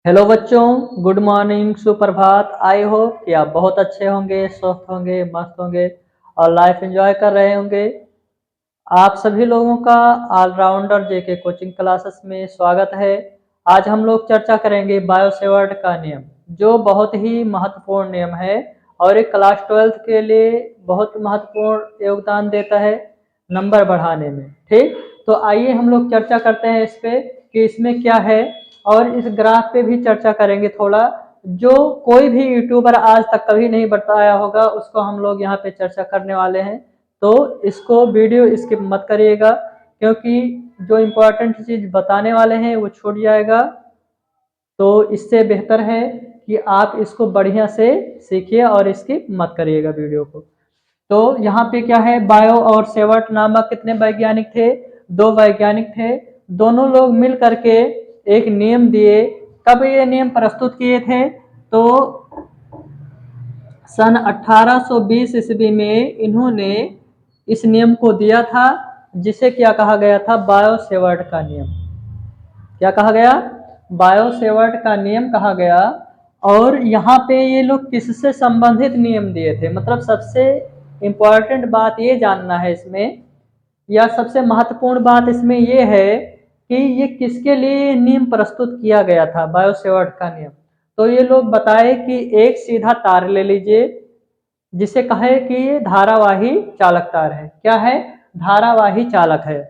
Hello बच्चों, good morning, सुप्रभात। I hope कि आप बहुत अच्छे होंगे, स्वस्थ होंगे, मस्त होंगे और लाइफ एंजॉय कर रहे होंगे। आप सभी लोगों का ऑलराउंडर जेके कोचिंग क्लासेस में स्वागत है। आज हम लोग चर्चा करेंगे बायोसेवर्ट का नियम, जो बहुत ही महत्वपूर्ण नियम है और एक क्लास 12 के लिए बहुत महत्वपूर्ण योगदान देता है नंबर बढ़ाने में। ठीक, तो आइए हम लोग चर्चा करते हैं इस पे कि इसमें क्या है, और इस ग्राफ पे भी चर्चा करेंगे थोड़ा। जो कोई भी यूट्यूबर आज तक कभी नहीं बताया होगा उसको हम लोग यहाँ पे चर्चा करने वाले हैं। तो इसको वीडियो स्किप मत करिएगा, क्योंकि जो इम्पोर्टेंट चीज़ बताने वाले हैं वो छूट जाएगा। तो इससे बेहतर है कि आप इसको बढ़िया से सीखिए और स्किप मत करिएगा वीडियो को। तो यहाँ पे क्या है, बायो और सेवर्ट नामक कितने वैज्ञानिक थे? दो वैज्ञानिक थे। दोनों लोग मिल करके एक नियम दिए। कब ये नियम प्रस्तुत किए थे? तो सन 1820 ईस्वी में इन्होंने इस नियम को दिया था, जिसे क्या कहा गया था? बायोसेवर्ट का नियम। क्या कहा गया? बायोसेवर्ट का नियम कहा गया। और यहाँ पे ये लोग किससे संबंधित नियम दिए थे? मतलब सबसे इम्पोर्टेंट बात ये जानना है इसमें, या सबसे महत्वपूर्ण बात इसमें ये है कि ये किसके लिए नियम प्रस्तुत किया गया था, बायोसेवर्ट का नियम। तो ये लोग बताए कि एक सीधा तार ले लीजिए, जिसे कहे कि ये धारावाही चालक तार है। क्या है? धारावाही चालक है।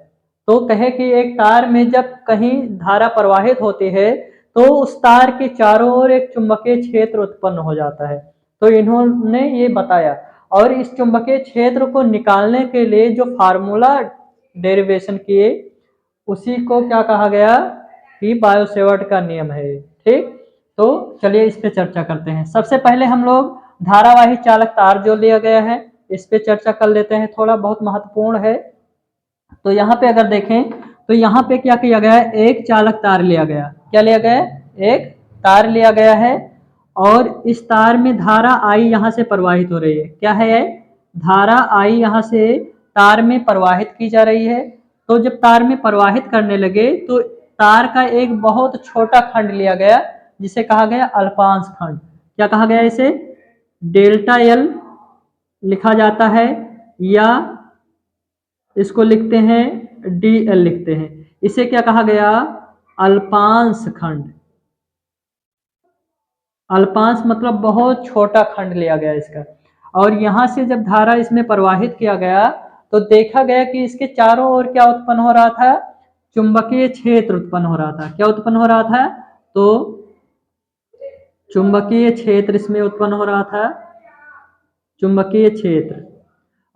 तो कहे कि एक तार में जब कहीं धारा प्रवाहित होती है तो उस तार के चारों ओर एक चुंबकीय क्षेत्र उत्पन्न हो जाता है। तो इन्होंने ये बताया, और इस चुंबकीय क्षेत्र को निकालने के लिए जो फार्मूला डेरिवेशन किए, उसी को क्या कहा गया? कि बायोसेवर्ट का नियम है। ठीक, तो चलिए इस पे चर्चा करते हैं। सबसे पहले हम लोग धारावाही चालक तार जो लिया गया है इस पे चर्चा कर लेते हैं, थोड़ा बहुत महत्वपूर्ण है। तो यहाँ पे अगर देखें तो यहाँ पे क्या किया गया है? एक चालक तार लिया गया। क्या लिया गया? एक तार लिया गया है, और इस तार में धारा आई यहाँ से प्रवाहित हो रही है। क्या है? धारा आई यहाँ से तार में प्रवाहित की जा रही है। तो जब तार में प्रवाहित करने लगे तो तार का एक बहुत छोटा खंड लिया गया, जिसे कहा गया अल्पांश खंड। क्या कहा गया इसे? डेल्टा एल लिखा जाता है, या इसको लिखते हैं डी एल लिखते हैं। इसे क्या कहा गया? अल्पांश खंड। अल्पांश मतलब बहुत छोटा खंड लिया गया इसका। और यहाँ से जब धारा इसमें प्रवाहित किया गया तो देखा गया कि इसके चारों ओर क्या उत्पन्न हो रहा था? चुंबकीय क्षेत्र उत्पन्न हो रहा था। क्या उत्पन्न हो रहा था? तो चुंबकीय क्षेत्र इसमें उत्पन्न हो रहा था, चुंबकीय क्षेत्र।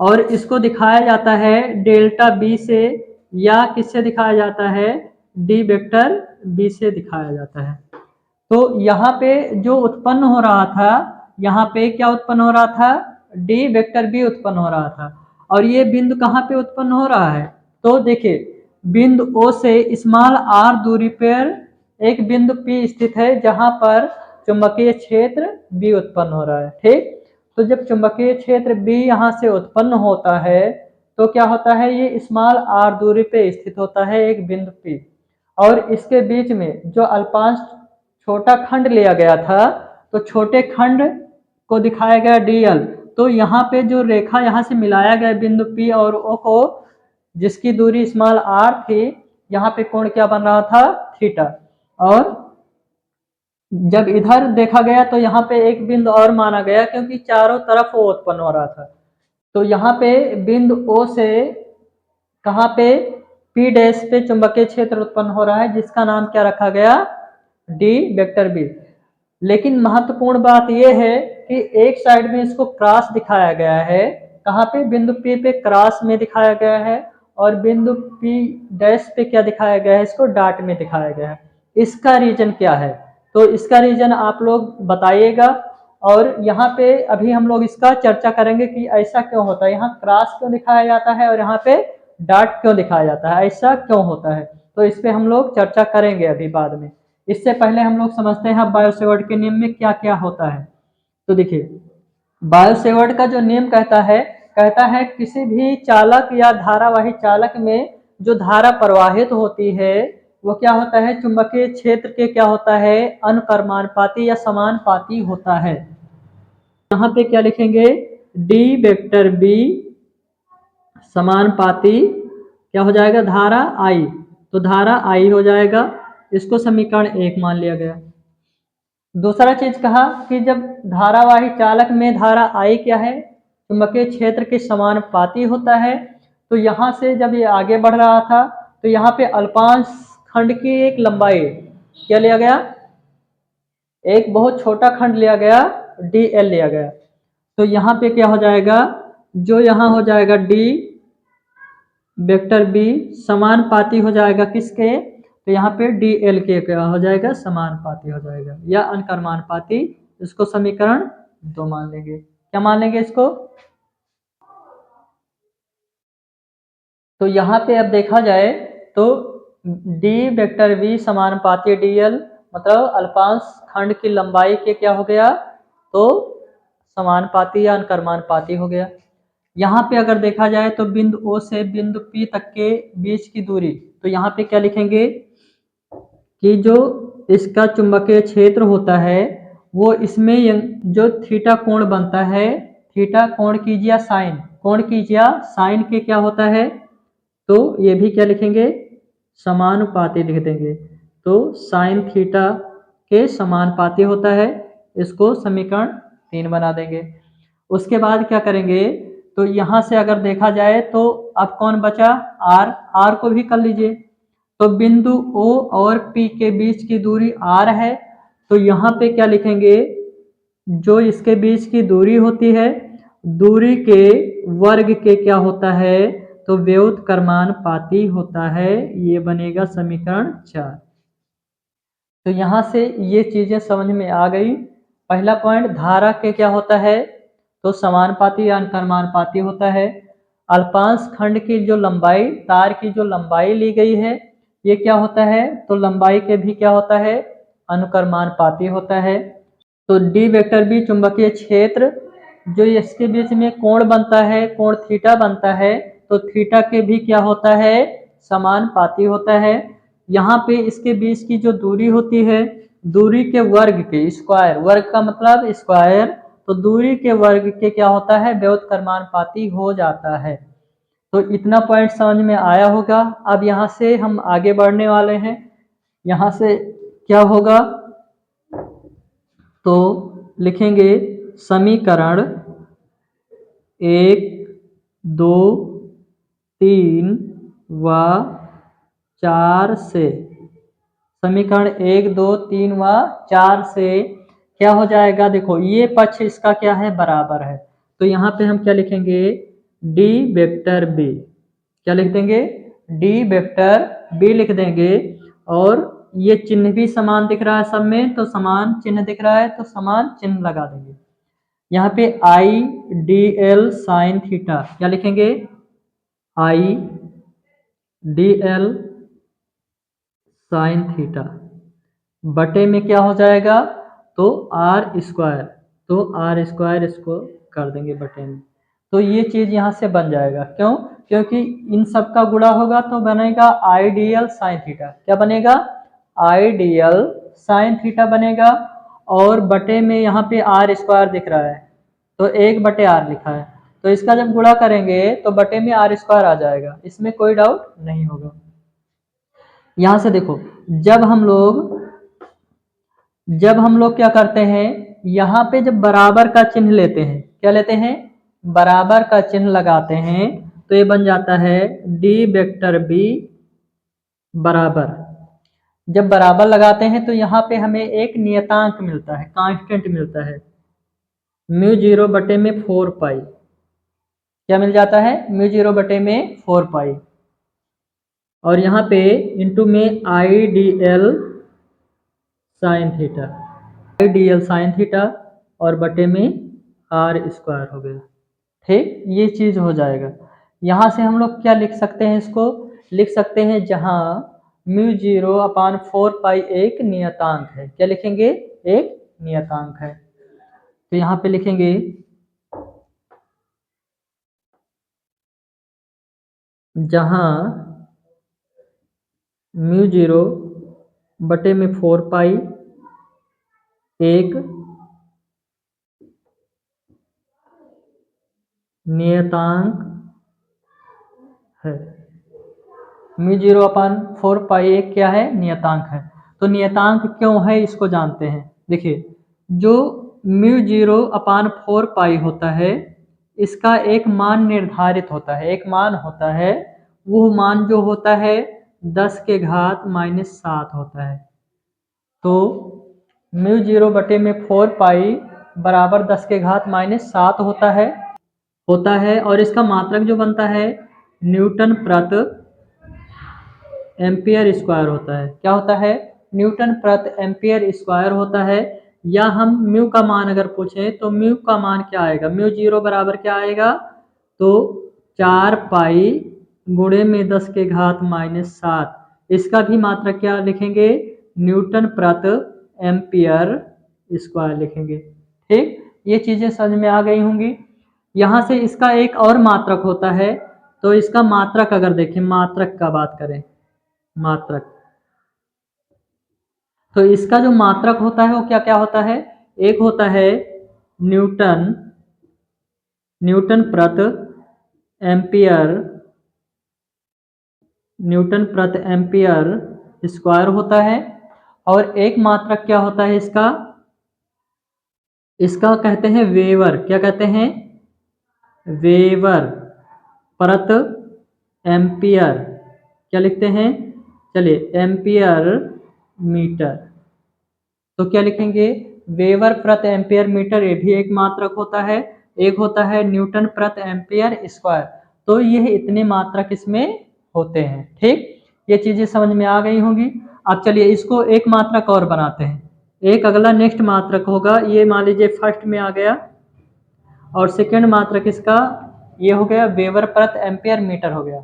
और इसको दिखाया जाता है डेल्टा बी से, या किससे दिखाया जाता है? डी वेक्टर बी से दिखाया जाता है। तो यहाँ पे जो उत्पन्न हो रहा था, यहाँ पे क्या उत्पन्न हो रहा था? डी वेक्टर बी उत्पन्न हो रहा था। और ये बिंदु कहाँ पे उत्पन्न हो रहा है? तो देखिए, बिंदु ओ से स्मॉल आर दूरी पर एक बिंदु पी स्थित है, जहां पर चुंबकीय क्षेत्र बी उत्पन्न हो रहा है। ठीक, तो जब चुंबकीय क्षेत्र बी यहाँ से उत्पन्न होता है तो क्या होता है? ये स्मॉल आर दूरी पे स्थित होता है एक बिंदु पी, और इसके बीच में जो अल्पांश छोटा खंड लिया गया था, तो छोटे खंड को दिखाया गया डीएल। तो यहाँ पे जो रेखा यहाँ से मिलाया गया बिंदु पी और ओ को, जिसकी दूरी स्मॉल आर थी, यहाँ पे कोण क्या बन रहा था? थीटा। और जब इधर देखा गया तो यहाँ पे एक बिंदु और माना गया, क्योंकि चारों तरफ वो उत्पन्न हो रहा था। तो यहाँ पे बिंदु ओ से कहाँ पे? पी डैश पे चुंबकीय क्षेत्र उत्पन्न हो रहा है, जिसका नाम क्या रखा गया? D vector B. लेकिन महत्वपूर्ण बात यह है कि एक साइड में इसको क्रॉस दिखाया गया है। कहाँ पे? बिंदु पी पे क्रॉस में दिखाया गया है, और बिंदु पी डैश पे क्या दिखाया गया है? इसको डॉट में दिखाया गया है। इसका रीजन क्या है? तो इसका रीजन आप लोग बताइएगा। और यहाँ पे अभी हम लोग इसका चर्चा करेंगे कि ऐसा क्यों होता है, यहाँ क्रॉस क्यों दिखाया जाता है और यहाँ पे डॉट क्यों दिखाया जाता है, ऐसा क्यों होता है। तो इस पे हम लोग चर्चा करेंगे अभी बाद में। इससे पहले हम लोग समझते हैं बायोसेवर्ट के नियम में क्या क्या होता है। तो देखिए, बायोसेवर्ट का जो नियम कहता है किसी भी चालक या धारावाही चालक में जो धारा प्रवाहित होती है, वो क्या होता है, चुंबकीय क्षेत्र के क्या होता है, अनुकर्मानुपाती या समानुपाती होता है। यहाँ पे क्या लिखेंगे, डी वेक्टर बी समानुपाती क्या हो जाएगा, धारा आई, तो धारा आई हो जाएगा, इसको समीकरण 1 मान लिया गया। दूसरा चीज कहा कि जब धारावाही चालक में धारा आई क्या है, चुंबकीय क्षेत्र के समानुपाती होता है, तो यहाँ से जब ये आगे बढ़ रहा था तो यहाँ पे अल्पांश खंड की एक लंबाई क्या लिया गया, एक बहुत छोटा खंड लिया गया, डी एल लिया गया। तो यहाँ पे क्या हो जाएगा, जो यहाँ हो जाएगा डी वेक्टर बी समानुपाती हो जाएगा किसके, तो यहाँ पे डी एल के क्या हो जाएगा, समानुपाती हो जाएगा या अनुकर्मानुपाती। इसको समीकरण 2 मान लेंगे। क्या मान लेंगे इसको, तो यहाँ पे अब देखा जाए तो डी वेक्टर बी समानुपाती डी एल, मतलब अल्पांश खंड की लंबाई के क्या हो गया, तो समानुपाती या अनुकर्मानुपाती हो गया। यहाँ पे अगर देखा जाए तो बिंदु ओ से बिंदु पी तक के बीच की दूरी, तो यहाँ पे क्या लिखेंगे कि जो इसका चुंबकीय क्षेत्र होता है वो इसमें जो थीटा कोण बनता है, थीटा कोण कीजिए साइन, कोण कीजिए साइन के क्या होता है, तो ये भी क्या लिखेंगे, समानुपाती लिख देंगे, तो साइन थीटा के समानुपाती होता है। इसको समीकरण 3 बना देंगे। उसके बाद क्या करेंगे, तो यहाँ से अगर देखा जाए तो अब कौन बचा, आर, आर को भी कर लीजिए। तो बिंदु O और P के बीच की दूरी r है, तो यहाँ पे क्या लिखेंगे, जो इसके बीच की दूरी होती है, दूरी के वर्ग के क्या होता है, तो व्युत्क्रमानुपाती होता है। ये बनेगा समीकरण 4। तो यहाँ से ये चीजें समझ में आ गई। पहला पॉइंट, धारा के क्या होता है, तो समानुपाती या अनुकर्मानुपाती होता है। अल्पांश खंड की जो लंबाई, तार की जो लंबाई ली गई है, ये क्या होता है, तो लंबाई के भी क्या होता है, अनुकर्मानुपाती होता है। तो डी वेक्टर बी चुंबकीय क्षेत्र, जो इसके बीच में कोण बनता है, कोण थीटा बनता है, तो थीटा के भी क्या होता है, समानुपाती होता है। यहाँ पे इसके बीच की जो दूरी होती है, दूरी के वर्ग के स्क्वायर, वर्ग का मतलब स्क्वायर, तो दूरी के वर्ग के क्या होता है, व्युत्क्रमानुपाती हो जाता है। तो इतना पॉइंट समझ में आया होगा। अब यहाँ से हम आगे बढ़ने वाले हैं। यहाँ से क्या होगा, तो लिखेंगे समीकरण 1, 2, 3 व 4 से, समीकरण 1, 2, 3 व 4 से क्या हो जाएगा, देखो ये पक्ष इसका क्या है, बराबर है, तो यहाँ पे हम क्या लिखेंगे, डी वेक्टर बी, क्या लिख देंगे, डी वेक्टर बी लिख देंगे। और ये चिन्ह भी समान दिख रहा है सब में, तो समान चिन्ह दिख रहा है तो समान चिन्ह लगा देंगे। यहाँ पे I D L sine theta, क्या लिखेंगे, I D L sine theta बटे में क्या हो जाएगा, तो आर स्क्वायर, तो आर स्क्वायर इसको कर देंगे बटे में, तो ये चीज यहाँ से बन जाएगा। क्यों, क्योंकि इन सब का गुणा होगा तो बनेगा आइडियल साइन थीटा। क्या बनेगा, आइडियल साइन थीटा बनेगा। और बटे में यहाँ पे आर स्क्वायर दिख रहा है, तो 1/r लिखा है, तो इसका जब गुणा करेंगे तो बटे में आर स्क्वायर आ जाएगा, इसमें कोई डाउट नहीं होगा। यहाँ से देखो, जब हम लोग क्या करते हैं, यहाँ पे जब बराबर का चिन्ह लेते हैं, क्या लेते हैं, बराबर का चिन्ह लगाते हैं, तो ये बन जाता है डी वेक्टर बी बराबर, जब बराबर लगाते हैं तो यहाँ पे हमें एक नियतांक मिलता है, कांस्टेंट मिलता है, μ0 बटे में 4 पाई, क्या मिल जाता है, μ0 बटे में 4 पाई, और यहाँ पे इंटू में I D L sine theta, I D L sine theta, और बटे में आर स्क्वायर हो गया। ठीक, ये चीज हो जाएगा। यहाँ से हम लोग क्या लिख सकते हैं, इसको लिख सकते हैं जहाँ μ0/4 पाई एक नियतांक है, क्या लिखेंगे, एक नियतांक है, तो यहाँ पे लिखेंगे जहाँ म्यू 0 बटे में 4 पाई एक नियतांक है। म्यू 0 अपान 4 पाई एक क्या है? नियतांक है। तो नियतांक क्यों है इसको जानते हैं। देखिए, जो म्यू 0 अपान 4 पाई होता है, इसका एक मान निर्धारित होता है, एक मान होता है। वो मान जो होता है 10 के घात -7 होता है। तो म्यू 0 बटे में 4 पाई बराबर 10 के घात -7 होता है और इसका मात्रक जो बनता है न्यूटन प्रति एम्पियर स्क्वायर होता है। क्या होता है? न्यूटन प्रति एम्पियर स्क्वायर होता है। या हम म्यू का मान अगर पूछें तो म्यू का मान क्या आएगा? म्यू 0 बराबर क्या आएगा? तो 4 पाई गुणे में 10 के घात -7। इसका भी मात्रक क्या लिखेंगे? न्यूटन प्रति एम्पियर स्क्वायर लिखेंगे। ठीक, ये चीजें समझ में आ गई होंगी। यहाँ से इसका एक और मात्रक होता है। तो इसका मात्रक अगर देखें, मात्रक का बात करें, मात्रक, तो इसका जो मात्रक होता है वो क्या क्या होता है? एक होता है न्यूटन न्यूटन प्रति एम्पियर न्यूटन प्रति एम्पियर स्क्वायर होता है। और एक मात्रक क्या होता है इसका? इसका कहते हैं वेवर। क्या कहते हैं? वेवर प्रति एम्पियर। क्या लिखते हैं? चलिए, एम्पियर मीटर। तो क्या लिखेंगे? वेवर प्रति एम्पियर मीटर, ये भी एक मात्रक होता है। एक होता है न्यूटन प्रति एम्पियर स्क्वायर। तो ये इतने मात्रक इसमें होते हैं। ठीक, ये चीजें समझ में आ गई होंगी। अब चलिए इसको एक मात्रक और बनाते हैं। एक अगला नेक्स्ट मात्रक होगा, ये मान लीजिए फर्स्ट में आ गया, और सेकेंड मात्रक इसका ये हो गया, वेवर प्रति एम्पियर मीटर हो गया।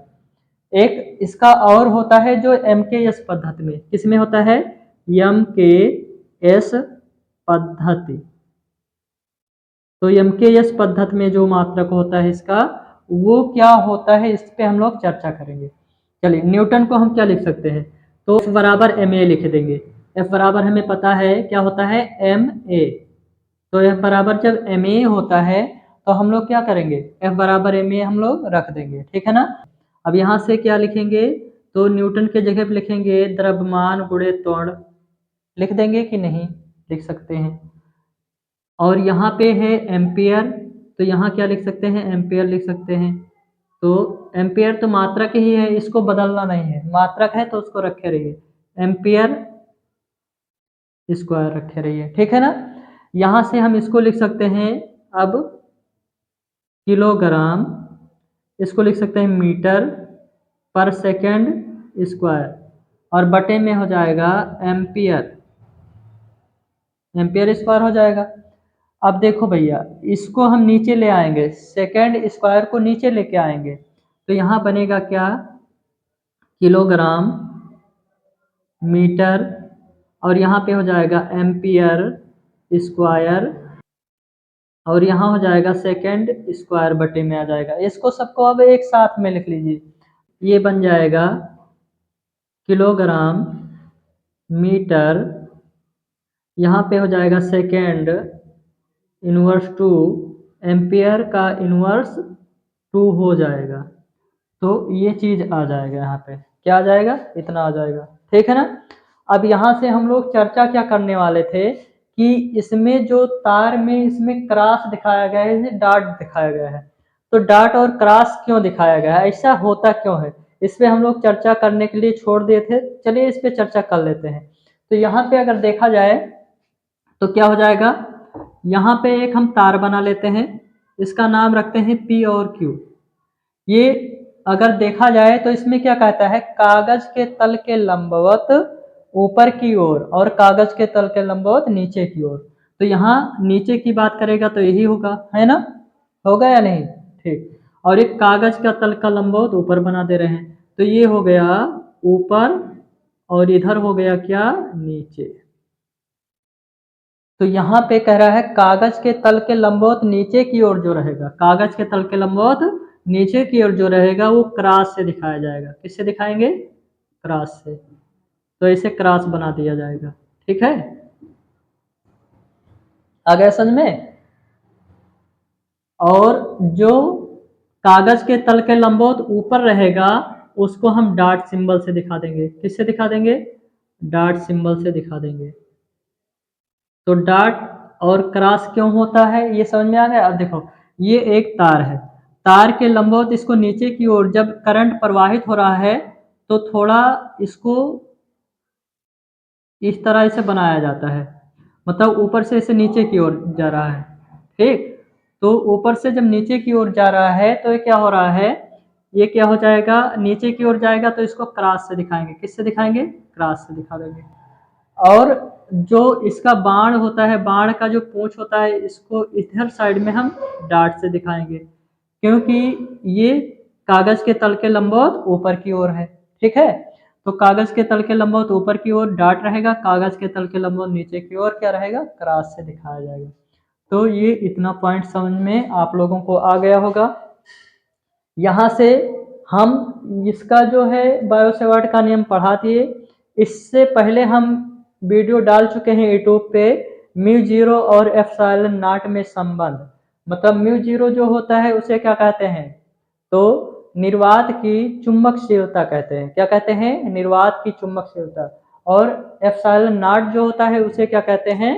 एक इसका और होता है जो MKS पद्धति में, किसमें होता है? MKS पद्धति। तो MKS पद्धति में जो मात्रक होता है इसका, वो क्या होता है, इस पे हम लोग चर्चा करेंगे। चलिए, न्यूटन को हम क्या लिख सकते हैं? तो F बराबर ma लिख देंगे। F बराबर हमें पता है क्या होता है? ma। तो F बराबर जब ma होता है तो हम लोग क्या करेंगे? F बराबर ma हम लोग रख देंगे। ठीक है ना। अब यहाँ से क्या लिखेंगे? तो न्यूटन के जगह पे लिखेंगे द्रव्यमान गुणे त्वरण। लिख देंगे कि नहीं? लिख सकते हैं। और यहाँ पे है एम्पियर, तो यहाँ क्या लिख सकते हैं? एम्पियर लिख सकते हैं। तो एम्पियर तो मात्रक ही है, इसको बदलना नहीं है, मात्रक है तो उसको रखे रहिए, एम्पियर स्क्वायर रखे रहिए। ठीक है ना। यहाँ से हम इसको लिख सकते हैं अब किलोग्राम, इसको लिख सकते हैं मीटर पर सेकेंड स्क्वायर, और बटे में हो जाएगा एम्पियर, एम्पियर स्क्वायर हो जाएगा। अब देखो भैया, इसको हम नीचे ले आएंगे, सेकेंड स्क्वायर को नीचे लेके आएंगे, तो यहाँ बनेगा क्या? किलोग्राम मीटर, और यहाँ पे हो जाएगा एम्पियर स्क्वायर, और यहाँ हो जाएगा सेकेंड स्क्वायर बटे में आ जाएगा। इसको सबको अब एक साथ में लिख लीजिए, ये बन जाएगा किलोग्राम मीटर, यहाँ पे हो जाएगा सेकेंड इनवर्स टू, एम्पियर का इनवर्स 2 हो जाएगा। तो ये चीज आ जाएगा, यहाँ पे क्या आ जाएगा? इतना आ जाएगा। ठीक है ना। अब यहाँ से हम लोग चर्चा क्या करने वाले थे कि इसमें जो तार में इसमें क्रॉस दिखाया गया है, डॉट दिखाया गया है, तो डॉट और क्रॉस क्यों दिखाया गया है, ऐसा होता क्यों है, इस पे हम लोग चर्चा करने के लिए छोड़ दिए थे। चलिए इस पे चर्चा कर लेते हैं। तो यहाँ पे अगर देखा जाए तो क्या हो जाएगा? यहाँ पे एक हम तार बना लेते हैं, इसका नाम रखते हैं P और Q। ये अगर देखा जाए तो इसमें क्या कहता है? कागज के तल के लंबवत ऊपर की ओर और कागज के तल के लंबवत नीचे की ओर। तो यहाँ नीचे की बात करेगा तो यही होगा, है ना। होगा या नहीं? ठीक। और एक कागज का तल का लंबवत ऊपर बना दे रहे हैं, तो ये हो गया ऊपर, और इधर हो गया क्या? नीचे। तो यहाँ पे कह रहा है कागज के तल के लंबवत नीचे की ओर जो रहेगा, कागज के तल के लंबवत नीचे की ओर जो रहेगा वो क्रॉस से दिखाया जाएगा। किससे दिखाएंगे? क्रॉस से। तो इसे क्रॉस बना दिया जाएगा। ठीक है, आ गया समझ में। और जो कागज के तल के लंबवत ऊपर रहेगा उसको हम डॉट सिंबल से दिखा देंगे। किससे दिखा देंगे? डॉट सिंबल से दिखा देंगे। तो डॉट और क्रॉस क्यों होता है ये समझ में आ गया। अब देखो, ये एक तार है, तार के लंबवत इसको नीचे की ओर जब करंट प्रवाहित हो रहा है तो थोड़ा इसको इस तरह से बनाया जाता है, मतलब ऊपर से इसे नीचे की ओर जा रहा है। ठीक, तो ऊपर से जब नीचे की ओर जा रहा है तो ये क्या हो रहा है, ये क्या हो जाएगा, नीचे की ओर जाएगा तो इसको क्रॉस से दिखाएंगे। किससे दिखाएंगे? क्रॉस से दिखा देंगे। और जो इसका बाण होता है, बाण का जो पूंछ होता है, इसको इधर साइड में हम डॉट से दिखाएंगे, क्योंकि ये कागज के तल के लंबवत ऊपर की ओर है। ठीक है, तो कागज के तल के लंबवत ऊपर की ओर डॉट रहेगा, कागज के तल के लंबवत नीचे की ओर क्या रहेगा, क्रॉस से दिखाया जाएगा। तो ये इतना पॉइंट समझ में आप लोगों को आ गया होगा। यहाँ से हम इसका जो है बायोसेवर्ट का नियम पढ़ा दिए। इससे पहले हम वीडियो डाल चुके हैं यूट्यूब पे म्यू जीरो और एप्सिलॉन नॉट में संबंध। मतलब म्यू जीरो जो होता है उसे क्या कहते हैं, तो निर्वात की चुंबकशीलता कहते हैं। क्या कहते हैं? निर्वात की चुंबकशीलता। और एप्सिलॉन नॉट जो होता है उसे क्या कहते हैं,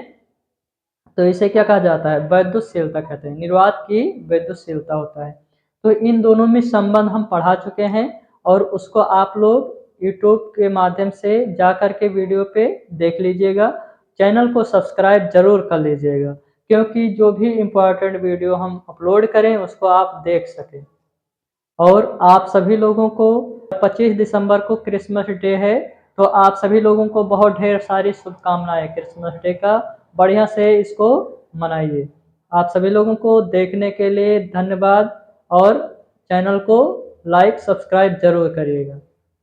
तो इसे क्या कहा जाता है, वैद्युतशीलता कहते हैं। निर्वात की वैद्युतशीलता होता है। तो इन दोनों में संबंध हम पढ़ा चुके हैं और उसको आप लोग यूट्यूब के माध्यम से जा कर के वीडियो पे देख लीजिएगा। चैनल को सब्सक्राइब जरूर कर लीजिएगा, क्योंकि जो भी इम्पोर्टेंट वीडियो हम अपलोड करें उसको आप देख सकें। और आप सभी लोगों को 25 दिसंबर को क्रिसमस डे है, तो आप सभी लोगों को बहुत ढेर सारी शुभकामनाएं क्रिसमस डे का। बढ़िया से इसको मनाइए। आप सभी लोगों को देखने के लिए धन्यवाद और चैनल को लाइक सब्सक्राइब जरूर करिएगा।